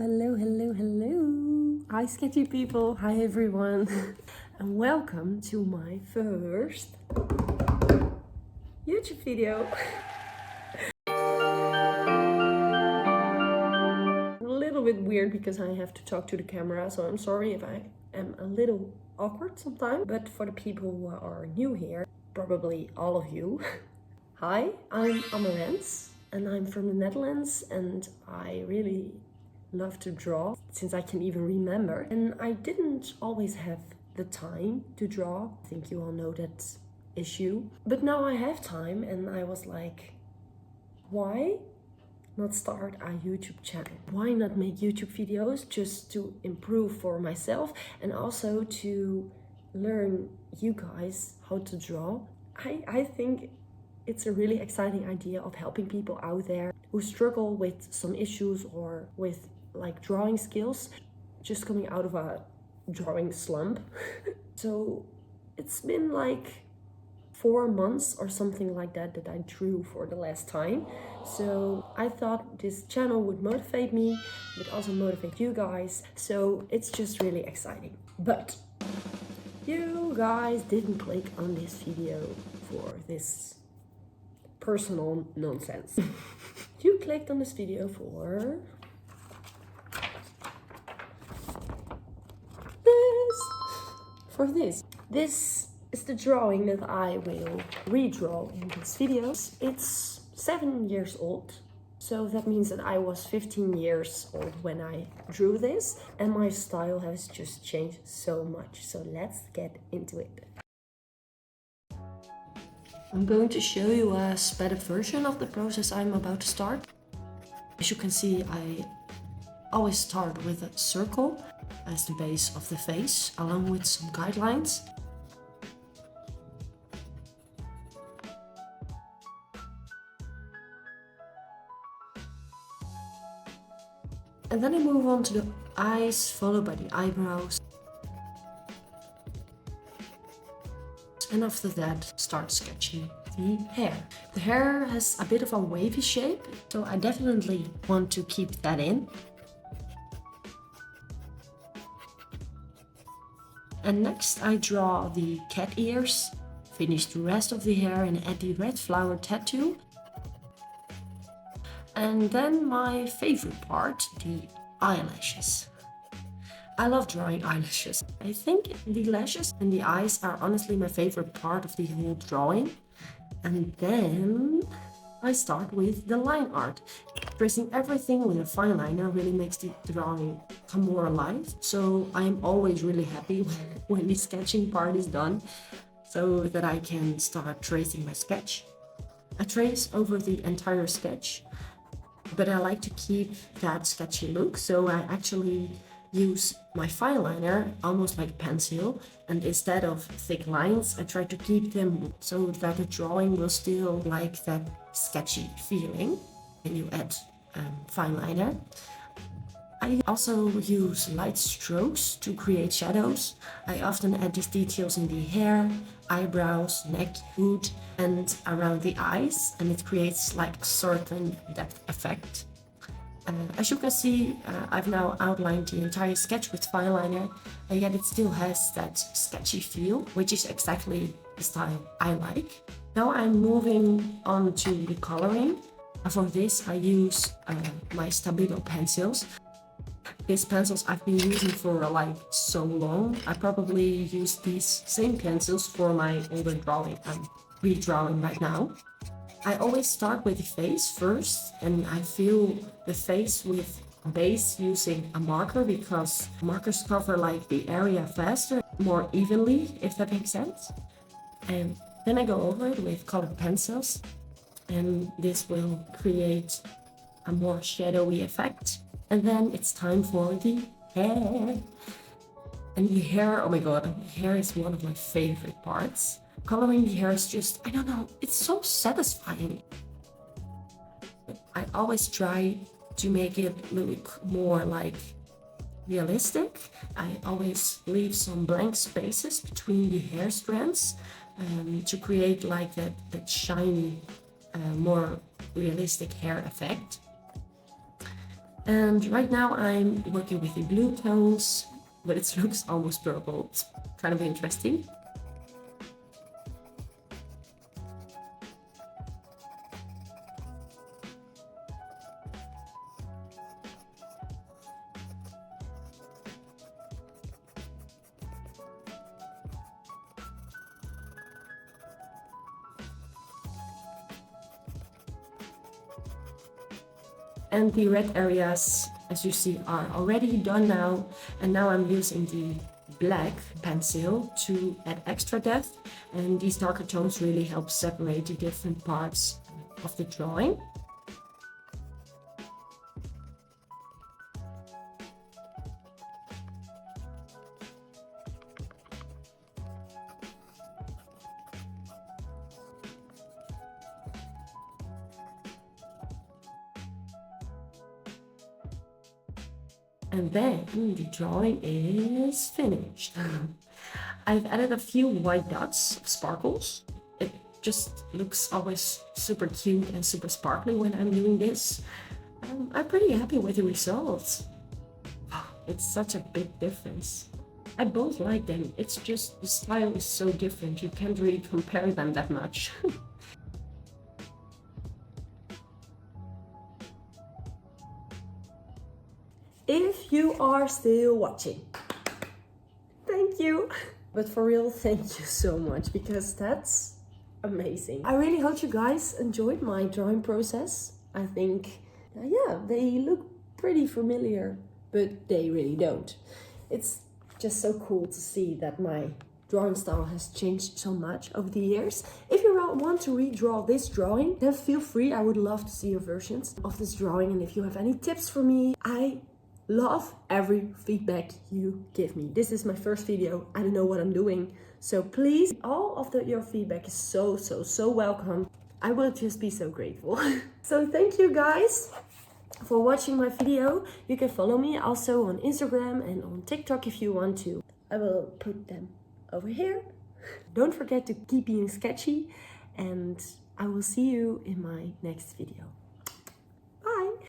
Hello. Hi, sketchy people. Hi, everyone. And welcome to my first YouTube video. A little bit weird because I have to talk to the camera, so I'm sorry if I am a little awkward sometimes. But for the people who are new here, probably all of you, hi, I'm Amarantz and I'm from the Netherlands, and I really love to draw since I can even remember, and I didn't always have the time to draw. I think you all know that issue, but now I have time, and I was like, why not start a YouTube channel? Why not make YouTube videos just to improve for myself and also to learn you guys how to draw? I think it's a really exciting idea of helping people out there who struggle with some issues or with like drawing skills, just coming out of a drawing slump. So it's been like 4 months or something like that I drew for the last time. So I thought this channel would motivate me, but also motivate you guys. So it's just really exciting. But you guys didn't click on this video for this personal nonsense. You clicked on this video for this. This is the drawing that I will redraw in this video. It's 7 years old, so that means that I was 15 years old when I drew this, and my style has just changed so much. So let's get into it. I'm going to show you a sped-up version of the process I'm about to start. As you can see, I always start with a circle as the base of the face, along with some guidelines. And then I move on to the eyes, followed by the eyebrows. And after that, start sketching the hair. The hair has a bit of a wavy shape, so I definitely want to keep that in. And next I draw the cat ears, finish the rest of the hair and add the red flower tattoo. And then my favorite part, the eyelashes. I love drawing eyelashes. I think the lashes and the eyes are honestly my favorite part of the whole drawing. And then I start with the line art. Tracing everything with a fineliner really makes the drawing come more alive. So I'm always really happy when the sketching part is done, so that I can start tracing my sketch. I trace over the entire sketch, but I like to keep that sketchy look, so I actually use my fineliner almost like a pencil, and instead of thick lines I try to keep them so that the drawing will still like that sketchy feeling when you add fineliner. I also use light strokes to create shadows. I often add these details in the hair, eyebrows, neck, hood, and around the eyes, and it creates like a certain depth effect. As you can see, I've now outlined the entire sketch with fineliner, and yet it still has that sketchy feel, which is exactly the style I like. Now I'm moving on to the coloring. For this I use my Stabilo pencils. These pencils I've been using for like so long. I probably use these same pencils for my older drawing I'm redrawing right now. I always start with the face first, and I fill the face with base using a marker because markers cover like the area faster, more evenly, if that makes sense. And then I go over it with colored pencils, and this will create a more shadowy effect. And then it's time for the hair. And the hair, oh my god, the hair is one of my favorite parts. Coloring the hair is just, I don't know, it's so satisfying. I always try to make it look more like realistic. I always leave some blank spaces between the hair strands to create like that shiny, more realistic hair effect. And right now I'm working with the blue tones, but it looks almost purple. It's kind of interesting. And the red areas, as you see, are already done now. And now I'm using the black pencil to add extra depth. And these darker tones really help separate the different parts of the drawing. And then the drawing is finished. I've added a few white dots, sparkles. It just looks always super cute and super sparkly when I'm doing this. I'm pretty happy with the results. It's such a big difference. I both like them. It's just the style is so different. You can't really compare them that much. If you are still watching, thank you. But for real, thank you so much, because that's amazing. I really hope you guys enjoyed my drawing process. I think, yeah, they look pretty familiar, but they really don't. It's just so cool to see that my drawing style has changed so much over the years. If you want to redraw this drawing, then feel free. I would love to see your versions of this drawing. And if you have any tips for me, I love every feedback you give me. This is my first video. I don't know what I'm doing. So please, all of your feedback is so welcome. I will just be so grateful. So thank you guys for watching my video. You can follow me also on Instagram and on TikTok if you want to. I will put them over here. Don't forget to keep being sketchy, and I will see you in my next video.